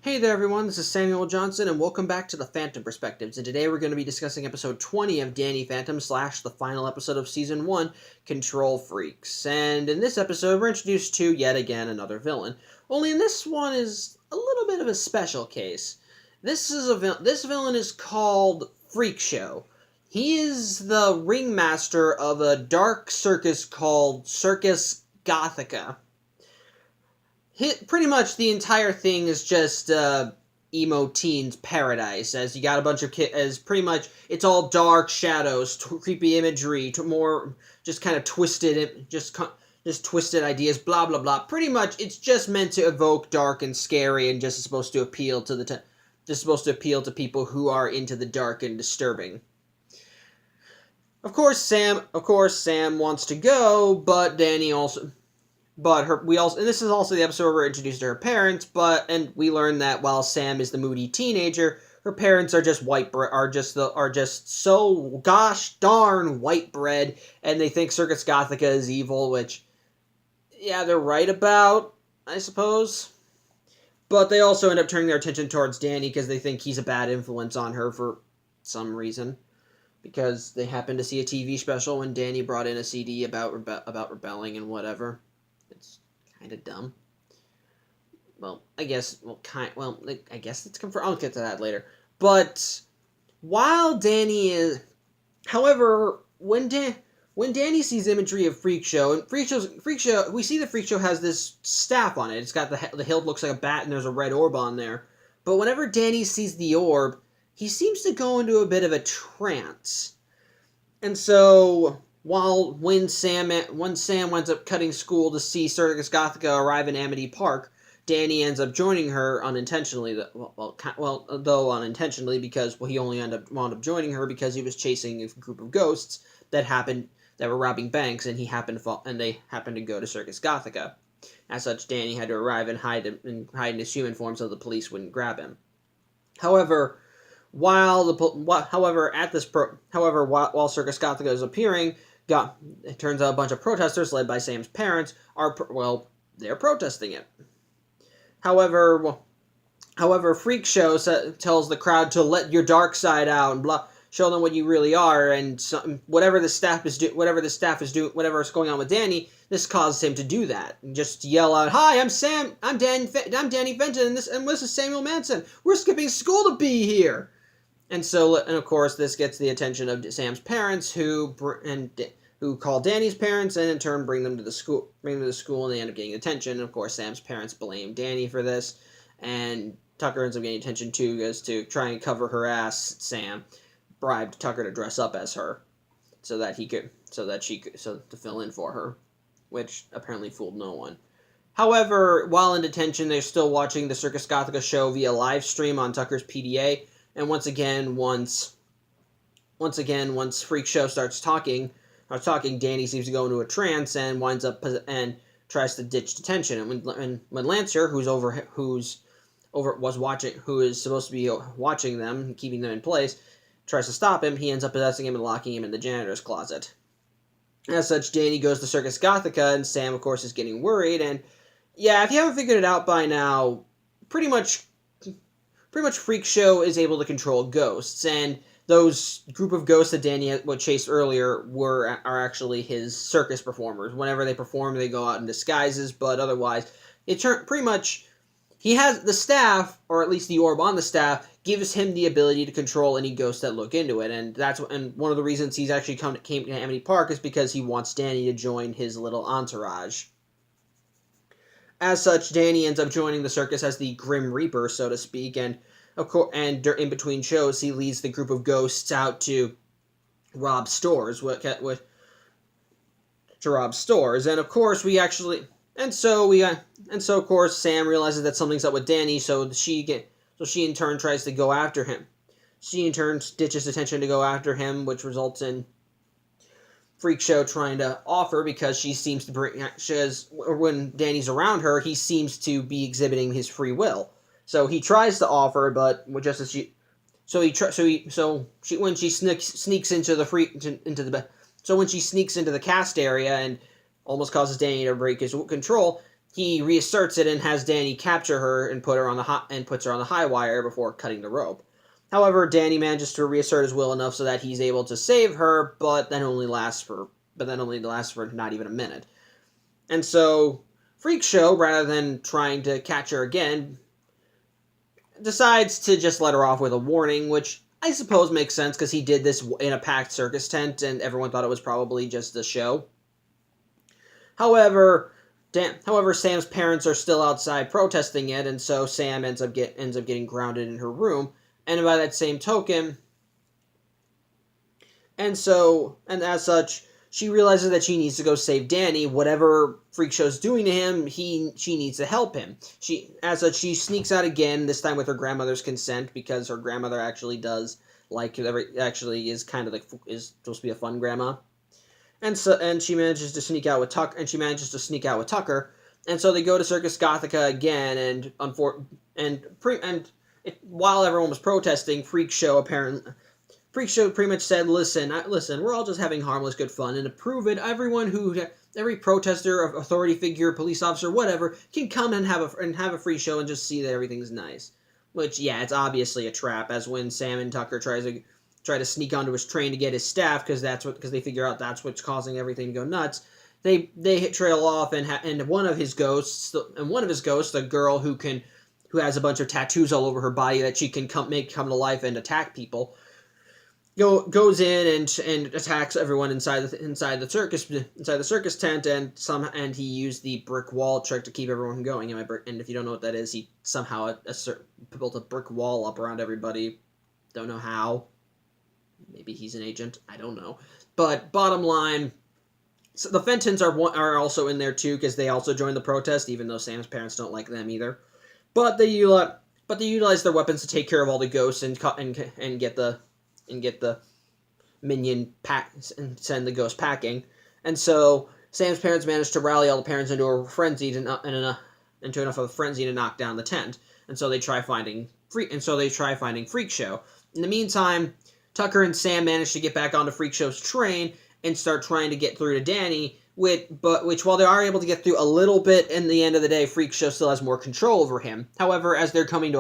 Hey there everyone, this is Samuel Johnson and welcome back to the Phantom Perspectives, and today we're going to be discussing episode 20 of Danny Phantom / the final episode of season 1, Control Freaks. And in this episode we're introduced to yet again another villain, only in this one is a little bit of a special case. This villain is called Freak Show. He is the ringmaster of a dark circus called Circus Gothica. Pretty much the entire thing is just emo teens paradise, as you got a bunch of kids, as pretty much it's all dark shadows, creepy imagery, more just kind of twisted, just twisted ideas, blah blah blah. Pretty much it's just meant to evoke dark and scary, and just supposed to appeal to people who are into the dark and disturbing. Of course Sam wants to go, but Danny also. And this is also the episode where we're introduced to her parents, and we learn that while Sam is the moody teenager, her parents are just so gosh darn white bread, and they think Circus Gothica is evil, which, yeah, they're right about, I suppose. But they also end up turning their attention towards Danny because they think he's a bad influence on her for some reason. Because they happened to see a TV special when Danny brought in a CD about rebelling and whatever. It's kind of dumb. I guess it's confirmed. I'll get to that later. But while Danny is, however, when Danny sees imagery of Freak Show, and Freak Show, we see the Freak Show has this staff on it. It's got the hilt looks like a bat, and there's a red orb on there. But whenever Danny sees the orb, he seems to go into a bit of a trance, and so. When Sam winds up cutting school to see Circus Gothica arrive in Amity Park, Danny ends up joining her unintentionally. Though unintentionally, because he only wound up joining her because he was chasing a group of ghosts that were robbing banks, and they happened to go to Circus Gothica. As such, Danny had to arrive and hide in his human form so the police wouldn't grab him. However, while Circus Gothica is appearing, it turns out a bunch of protesters led by Sam's parents they're protesting it. However, Freak Show tells the crowd to let your dark side out and show them what you really are, and whatever is going on with Danny, this causes him to do that and just yell out, "Hi, I'm Danny Fenton, and this is Samuel Manson. We're skipping school to be here." And of course, this gets the attention of Sam's parents, who call Danny's parents, and in turn bring them to the school, and they end up getting attention. And of course, Sam's parents blame Danny for this, and Tucker ends up getting attention too, because to try and cover her ass, Sam bribed Tucker to dress up as her, to fill in for her, which apparently fooled no one. However, while in detention, they're still watching the Circus Gothica show via live stream on Tucker's PDA. And once again, once Freak Show starts talking, Danny seems to go into a trance and winds up and tries to ditch detention. And when Lancer, who is supposed to be watching them, keeping them in place, tries to stop him, he ends up possessing him and locking him in the janitor's closet. As such, Danny goes to Circus Gothica, and Sam, of course, is getting worried. And yeah, if you haven't figured it out by now, pretty much Freak Show is able to control ghosts, and those group of ghosts that Danny chased earlier are actually his circus performers. Whenever they perform, they go out in disguises, but otherwise, he has the staff, or at least the orb on the staff, gives him the ability to control any ghosts that look into it, and one of the reasons he's actually came to Amity Park is because he wants Danny to join his little entourage. As such, Danny ends up joining the circus as the Grim Reaper, so to speak, and of course, and in between shows, he leads the group of ghosts out to rob stores. And of course, of course, Sam realizes that something's up with Danny, so she in turn tries to go after him. She in turn ditches attention to go after him, which results in Freak Show trying to offer, because when Danny's around her, he seems to be exhibiting his free will. So he tries to offer, but when she sneaks into the cast area and almost causes Danny to break his control, he reasserts it and has Danny capture her and puts her on the high wire before cutting the rope. However, Danny manages to reassert his will enough so that he's able to save her, but then only lasts for not even a minute. And so Freak Show, rather than trying to catch her again, decides to just let her off with a warning, which I suppose makes sense because he did this in a packed circus tent and everyone thought it was probably just a show. However, Sam's parents are still outside protesting it, and so Sam ends up getting grounded in her room. And by that same token, and as such, she realizes that she needs to go save Danny. Whatever Freak Show's doing to him, she needs to help him. She sneaks out again, this time with her grandmother's consent, because her grandmother actually is supposed to be a fun grandma. And she manages to sneak out with Tucker. And so they go to Circus Gothica again, while everyone was protesting, Freak Show pretty much said, listen, we're all just having harmless good fun, and to prove it, every protester, authority figure, police officer, whatever, can come and have a free show and just see that everything's nice. Which, yeah, it's obviously a trap, as when Sam and Tucker try to sneak onto his train to get his staff, because they figure out that's what's causing everything to go nuts. They trail off, and one of his ghosts, the girl who has a bunch of tattoos all over her body that she can come to life and attack people, goes in and attacks everyone inside the circus tent, and he used the brick wall trick to keep everyone going. And if you don't know what that is, he somehow built a brick wall up around everybody. Don't know how. Maybe he's an agent. I don't know. But bottom line, so the Fentons are also in there too, because they also joined the protest, even though Sam's parents don't like them either. But they utilize their weapons to take care of all the ghosts and get the minion pack and send the ghost packing. And so Sam's parents manage to rally all the parents into a frenzy into enough of a frenzy to knock down the tent. And so they try finding Freak Show. In the meantime, Tucker and Sam manage to get back onto Freak Show's train and start trying to get through to Danny, which while they are able to get through a little bit, in the end of the day, Freak Show still has more control over him. However, as they're riding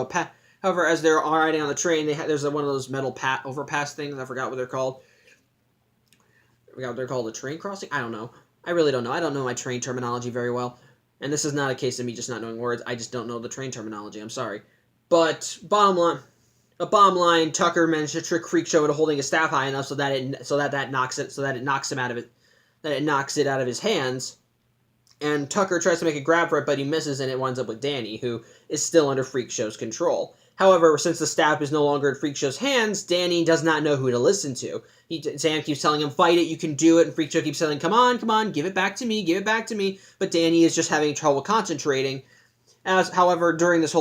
on the train, there's one of those metal overpass things. I forgot what they're called. A train crossing? I don't know. I really don't know. I don't know my train terminology very well. And this is not a case of me just not knowing words. I just don't know the train terminology. I'm sorry. But bottom line, Tucker managed to trick Freak Show into holding his staff high enough so that it knocks it out of his hands. And Tucker tries to make a grab for it, but he misses, and it winds up with Danny, who is still under Freak Show's control. However, since the staff is no longer in Freak Show's hands, Danny does not know who to listen to. Sam keeps telling him, fight it, you can do it, and Freak Show keeps saying, come on, give it back to me, but Danny is just having trouble concentrating. However, during this,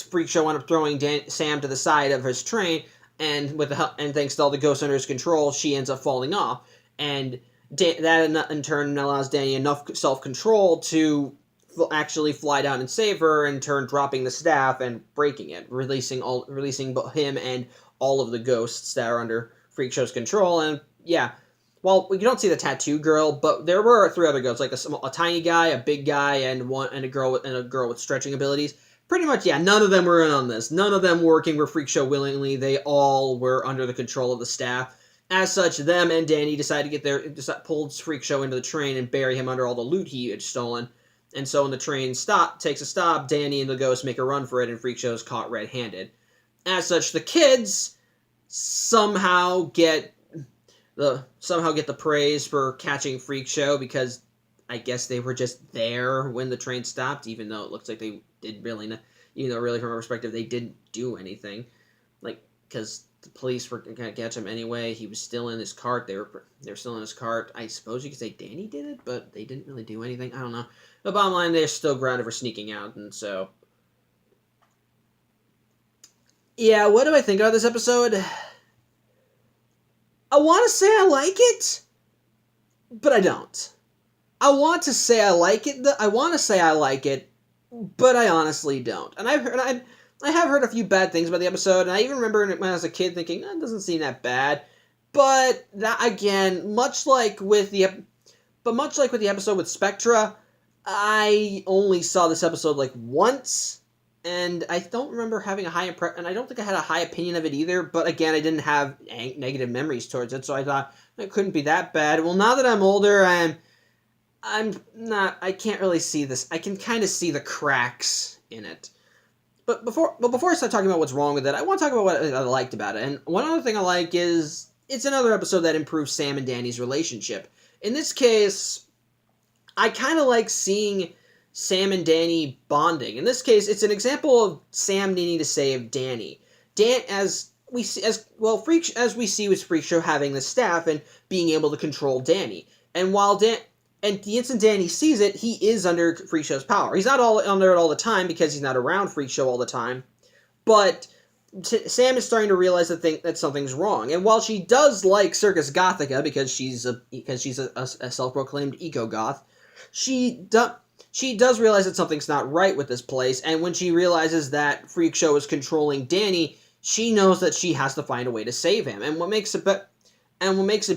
Freak Show wound up throwing Sam to the side of his train, and thanks to all the ghosts under his control, she ends up falling off. And that in turn allows Danny enough self-control to actually fly down and save her, in turn dropping the staff and breaking it, releasing him and all of the ghosts that are under Freak Show's control. And yeah, well, you don't see the tattoo girl, but there were 3 other ghosts, like a tiny guy, a big guy, and a girl with stretching abilities. Pretty much, yeah, none of them were in on this. None of them working with Freak Show willingly. They all were under the control of the staff. As such, them and Danny pulled Freak Show into the train and bury him under all the loot he had stolen. And so when the train takes a stop, Danny and the ghosts make a run for it, and Freak Show is caught red-handed. As such, the kids somehow get the praise for catching Freak Show, because I guess they were just there when the train stopped, even though it looks like they did really, really from a perspective, they didn't do anything. Because the police were going to catch him anyway. He was still in his cart. They were still in his cart. I suppose you could say Danny did it, but they didn't really do anything. I don't know. The bottom line, they're still grounded for sneaking out, and so... Yeah, what do I think about this episode? I want to say I like it, but I don't. I want to say I like it, but I honestly don't. And I have heard a few bad things about the episode, and I even remember when I was a kid thinking, it doesn't seem that bad. But that, again, much like with the episode with Spectra, I only saw this episode like once, and I don't remember having a high impression, and I don't think I had a high opinion of it either. But again, I didn't have negative memories towards it, so I thought it couldn't be that bad. Well, now that I'm older, I'm not. I can't really see this. I can kind of see the cracks in it. But before I start talking about what's wrong with it, I want to talk about what I liked about it. And one other thing I like is it's another episode that improves Sam and Danny's relationship. In this case, I kind of like seeing Sam and Danny bonding. In this case, it's an example of Sam needing to save Danny. As we see with Freak Show having the staff and being able to control Danny. And and the instant Danny sees it, he is under Freak Show's power. He's not under it all the time because he's not around Freak Show all the time, but Sam is starting to realize that something's wrong. And while she does like Circus Gothica because she's a self-proclaimed eco-goth, she does realize that something's not right with this place. And when she realizes that Freak Show is controlling Danny, she knows that she has to find a way to save him. And what makes it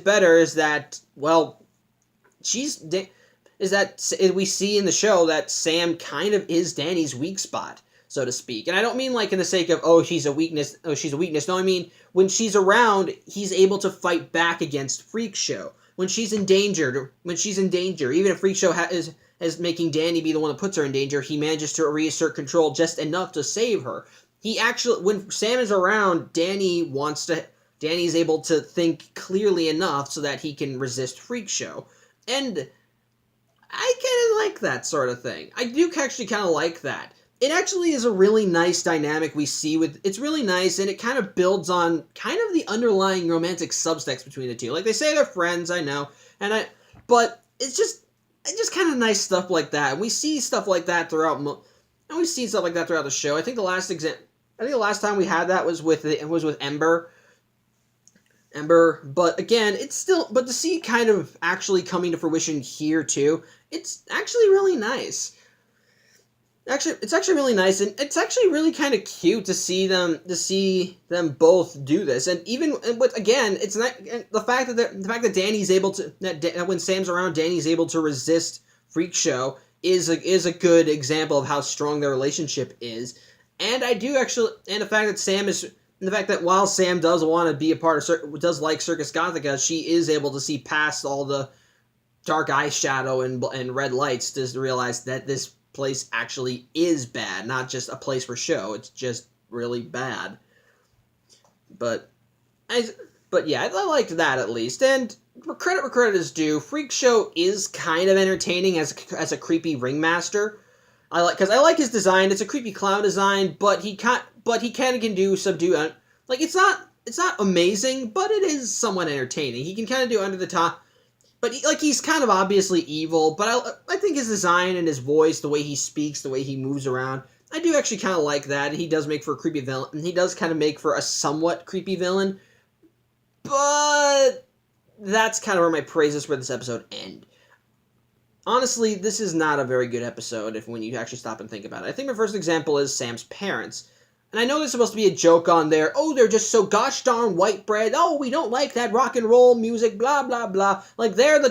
better is that, well, we see in the show that Sam kind of is Danny's weak spot, so to speak. And I don't mean like in the sake of, she's a weakness. No, I mean, when she's around, he's able to fight back against Freak Show. When she's in danger, even if Freak Show is making Danny be the one that puts her in danger, he manages to reassert control just enough to save her. When Sam is around, Danny's able to think clearly enough so that he can resist Freak Show. And I kind of like that sort of thing. I do actually kind of like that. It actually is a really nice dynamic we see it's really nice, and it kind of builds on kind of the underlying romantic subtext between the two. Like, they say they're friends, I know, but it's just kind of nice stuff like that. And we see stuff like that throughout the show. I think the last time we had that was with Ember. But again, but to see kind of actually coming to fruition here too, it's actually really nice. It's actually really nice, and it's actually really kind of cute to see them both do this. And again, it's not the fact that Danny's able to that when Sam's around, Danny's able to resist Freak Show is a good example of how strong their relationship is. And the fact that while Sam does want to be a part of does like Circus Gothica, she is able to see past all the dark eyeshadow and red lights to realize that this place actually is bad, not just a place for show. It's just really bad. But yeah, I liked that at least. And credit where credit is due, Freak Show is kind of entertaining as a creepy ringmaster. I like his design. It's a creepy clown design, but he kind of can do subdue. Like, it's not amazing, but it is somewhat entertaining. He can kind of do under the top. But he's kind of obviously evil, but I think his design and his voice, the way he speaks, the way he moves around, I do actually kind of like that. He does make for a creepy villain, and he does kind of make for a somewhat creepy villain. But that's kind of where my praises for this episode end. Honestly, this is not a very good episode when you actually stop and think about it. I think my first example is Sam's parents. And I know there's supposed to be a joke on there. Oh, they're just so gosh darn white bread. Oh, we don't like that rock and roll music, blah, blah, blah. Like, they're the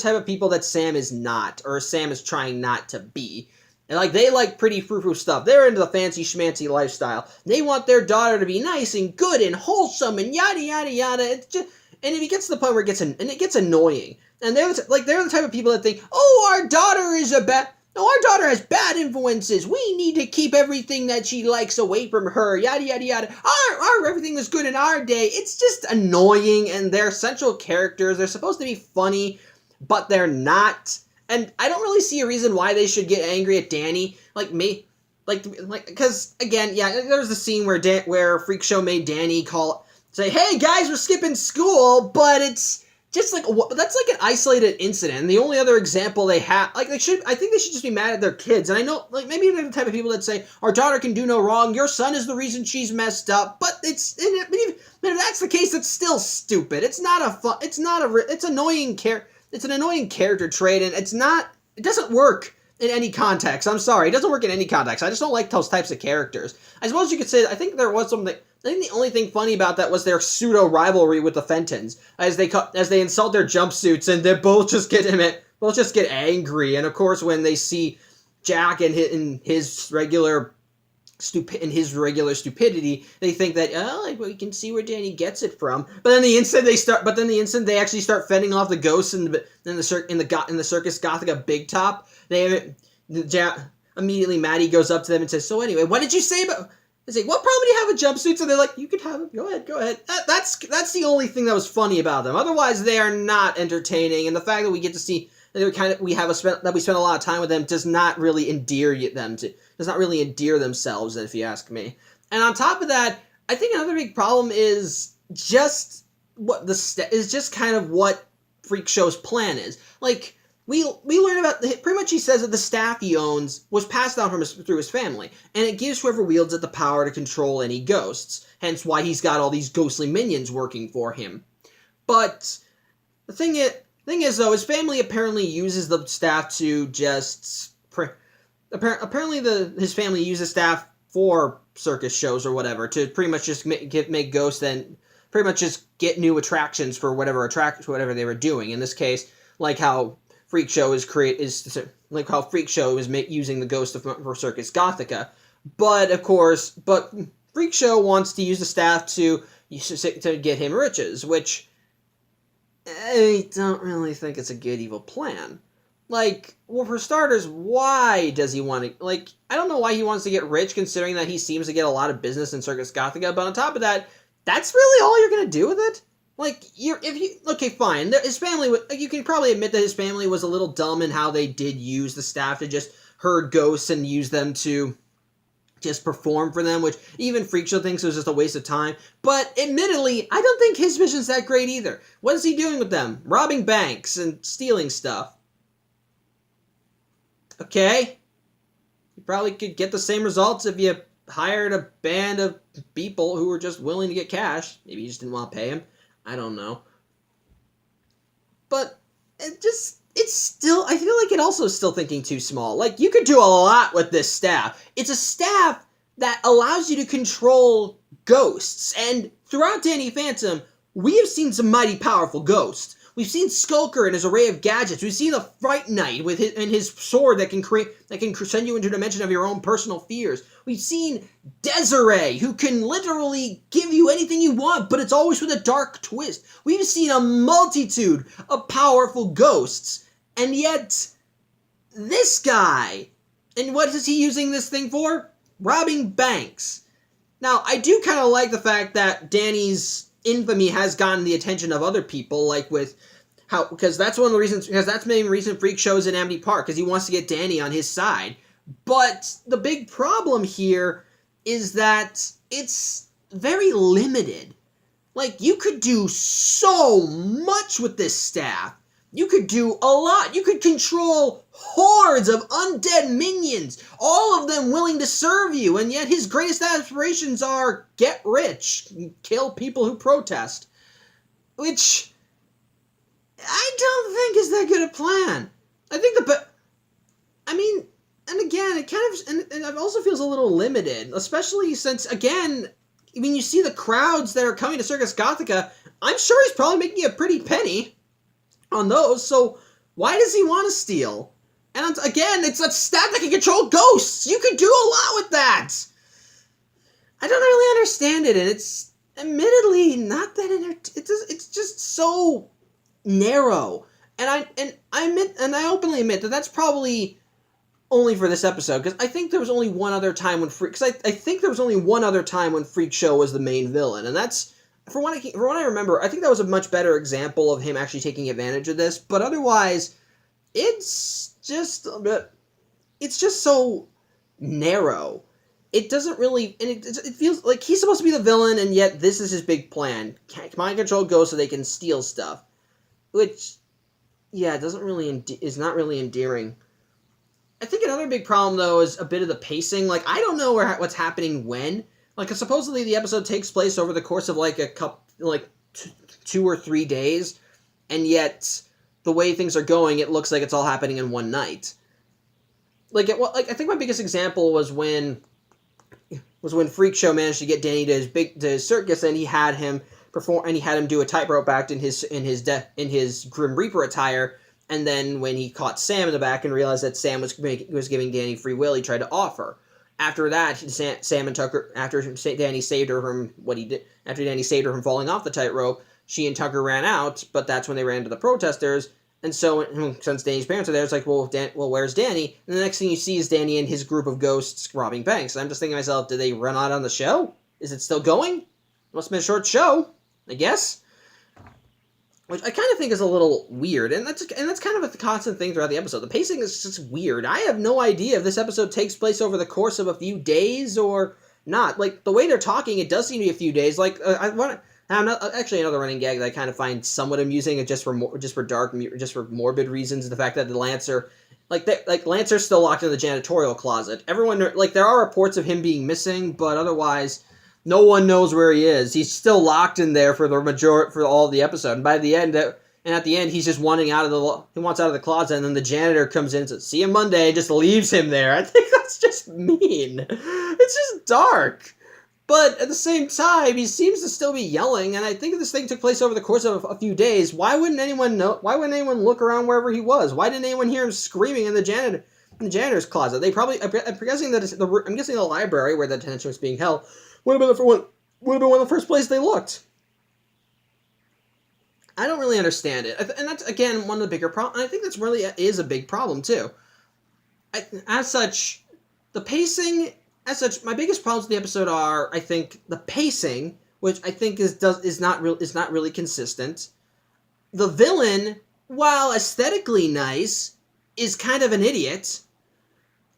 type of people that Sam is not, or Sam is trying not to be. And, like, they like pretty frou-frou stuff. They're into the fancy schmancy lifestyle. They want their daughter to be nice and good and wholesome and yada, yada, yada. It's just, and if it gets to the point where it gets annoying. And they're the type of people that think, our daughter has bad influences. We need to keep everything that she likes away from her. Yada, yada, yada. Everything was good in our day. It's just annoying, and they're central characters. They're supposed to be funny, but they're not. And I don't really see a reason why they should get angry at Danny. Because, again, yeah, there was the scene where Freak Show made Danny say, hey, guys, we're skipping school, but it's just that's like an isolated incident. And the only other example they have, I think they should just be mad at their kids. And I know, maybe they're the type of people that say, our daughter can do no wrong, your son is the reason she's messed up. But if that's the case, it's still stupid. It's an annoying character trait, and it doesn't work in any context. I'm sorry, it doesn't work in any context. I just don't like those types of characters. I suppose you could say, I think there was something. I think the only thing funny about that was their pseudo rivalry with the Fentons, as they insult their jumpsuits, and they're both just getting it. they'll just get angry. And of course, when they see Jack in his regular stupidity, they think that we can see where Danny gets it from. But then the instant they actually start fending off the ghosts in the Circus Gothica Big Top, immediately Maddie goes up to them and says, "So anyway, what did you say about?" They say, "What problem do you have with jumpsuits?" And they're like, "You could have it. Go ahead. That's the only thing that was funny about them. Otherwise, they are not entertaining. And the fact that we get to see that we spend a lot of time with them does not really endear themselves, if you ask me. And on top of that, I think another big problem is just what kind of what Freak Show's plan is. Like, we learn about pretty much he says that the staff he owns was passed down through his family, and it gives whoever wields it the power to control any ghosts. Hence why he's got all these ghostly minions working for him. But the thing is though, his family apparently uses the staff to just his family uses staff for circus shows or whatever to pretty much just make ghosts and pretty much just get new attractions for whatever they were doing. In this case, like how Freak Show is using the ghost for Circus Gothica, but Freak Show wants to use the staff to get him riches, which I don't really think it's a good evil plan. Like, well, for starters, why does he want to, like, I don't know why he wants to get rich, considering that he seems to get a lot of business in Circus Gothica, but on top of that, that's really all you're gonna do with it? Like, okay, fine. His family, you can probably admit that his family was a little dumb in how they did use the staff to just herd ghosts and use them to just perform for them, which even Freak Show thinks was just a waste of time. But admittedly, I don't think his vision's that great either. What is he doing with them? Robbing banks and stealing stuff. Okay. You probably could get the same results if you hired a band of people who were just willing to get cash. Maybe you just didn't want to pay him. I don't know. But I feel like it also is still thinking too small. Like, you could do a lot with this staff. It's a staff that allows you to control ghosts. And throughout Danny Phantom, we have seen some mighty powerful ghosts. We've seen Skulker and his array of gadgets. We've seen the Fright Knight with his sword that can send you into a dimension of your own personal fears. We've seen Desiree, who can literally give you anything you want, but it's always with a dark twist. We've seen a multitude of powerful ghosts, and yet this guy, and what is he using this thing for? Robbing banks. Now, I do kind of like the fact that Danny's infamy has gotten the attention of other people, like because that's one of the reasons, because that's the main reason Freak Show's in Amity Park, because he wants to get Danny on his side. But the big problem here is that it's very limited. Like, you could do so much with this staff. You could do a lot. You could control hordes of undead minions, all of them willing to serve you, and yet his greatest aspirations are get rich, kill people who protest. Which I don't think is that good a plan. I think and again, it kind of, and it also feels a little limited, especially since, again, when you see the crowds that are coming to Circus Gothica, I'm sure he's probably making a pretty penny on those, so why does he want to steal? And again, it's a staff that can control ghosts! You could do a lot with that! I don't really understand it, and it's admittedly not that it's just so narrow. And I openly admit that that's probably only for this episode, because I think there was only one other time when Freak Show was the main villain, and that's, from what I remember, I think that was a much better example of him actually taking advantage of this. But otherwise, it's just so narrow. It doesn't really, and it feels like he's supposed to be the villain, and yet this is his big plan: mind control ghosts so they can steal stuff. Which, yeah, is not really endearing. I think another big problem though is a bit of the pacing. Like, I don't know what's happening when. Like, supposedly the episode takes place over the course of, like, 2 or 3 days, and yet, the way things are going, it looks like it's all happening in one night. I think my biggest example was when Freak Show managed to get Danny to his circus, and he had him perform, and he had him do a tightrope act in his Grim Reaper attire, And then when he caught Sam in the back and realized that Sam was giving Danny free will, he tried to off her. After that, Sam and Tucker, after Danny saved her from after Danny saved her from falling off the tightrope, she and Tucker ran out, but that's when they ran into the protesters. And so, since Danny's parents are there, it's like, well, where's Danny? And the next thing you see is Danny and his group of ghosts robbing banks. And I'm just thinking to myself, did they run out on the show? Is it still going? It must have been a short show, I guess. Which I kind of think is a little weird, and that's kind of a constant thing throughout the episode. The pacing is just weird. I have no idea if this episode takes place over the course of a few days or not. Like, the way they're talking, it does seem to be a few days. Like, actually another running gag that I kind of find somewhat amusing, just for morbid reasons. The fact that the Lancer, Lancer's still locked in the janitorial closet. Everyone, there are reports of him being missing, but otherwise, no one knows where he is. He's still locked in there for all of the episode. And by the end, at the end, he's just wanting out of the closet, and then the janitor comes in and says, "See you Monday," and just leaves him there. I think that's just mean. It's just dark. But at the same time, he seems to still be yelling, and I think if this thing took place over the course of a few days, why wouldn't anyone know? Why wouldn't anyone look around wherever he was? Why didn't anyone hear him screaming in the janitor's closet? They probably, I'm guessing the library where the detention was being held would have been one of the first places they looked. I don't really understand it, and that's again one of the bigger problems. I think that's really is a big problem too. As such, the pacing. As such, my biggest problems with the episode are, I think, the pacing, which I think is not really consistent. The villain, while aesthetically nice, is kind of an idiot.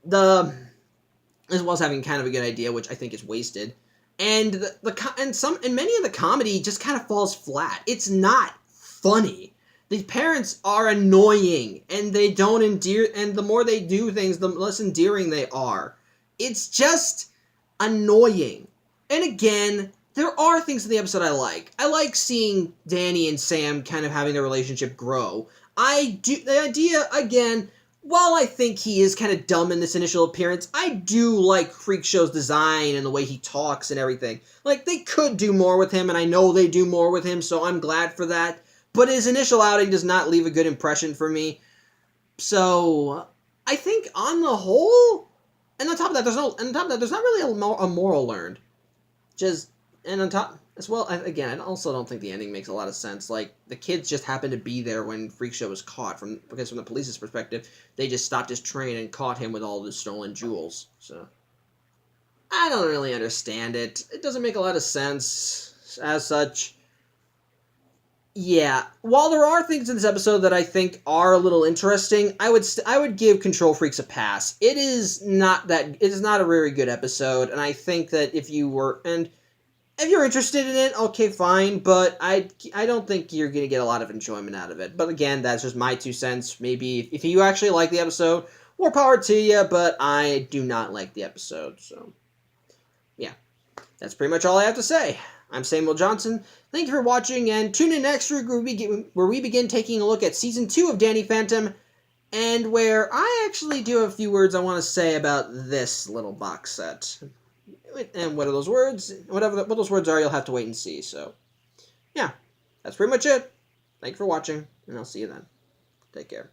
As well as having kind of a good idea, which I think is wasted. And many of the comedy just kind of falls flat. It's not funny. The parents are annoying, and they don't endear. And the more they do things, the less endearing they are. It's just annoying. And again, there are things in the episode I like. I like seeing Danny and Sam kind of having their relationship grow. The idea, again, while I think he is kind of dumb in this initial appearance, I do like Freakshow's design and the way he talks and everything. Like, they could do more with him, and I know they do more with him, so I'm glad for that. But his initial outing does not leave a good impression for me. So, I think on the whole, and on top of that, there's not really a moral learned. And on top, as well, again, I also don't think the ending makes a lot of sense. Like, the kids just happened to be there when Freakshow was caught, because from the police's perspective, they just stopped his train and caught him with all the stolen jewels. So, I don't really understand it. It doesn't make a lot of sense. As such, yeah, while there are things in this episode that I think are a little interesting, I would give Control Freaks a pass. It is not a very good episode, and I think that if you're interested in it, okay, fine, but I don't think you're going to get a lot of enjoyment out of it. But again, that's just my 2 cents. Maybe if you actually like the episode, more power to you, but I do not like the episode, so yeah. That's pretty much all I have to say. I'm Samuel Johnson. Thank you for watching, and tune in next week where we begin taking a look at Season 2 of Danny Phantom, and where I actually do have a few words I want to say about this little box set. And what are those words? What those words are, you'll have to wait and see. So, yeah, that's pretty much it. Thank you for watching, and I'll see you then. Take care.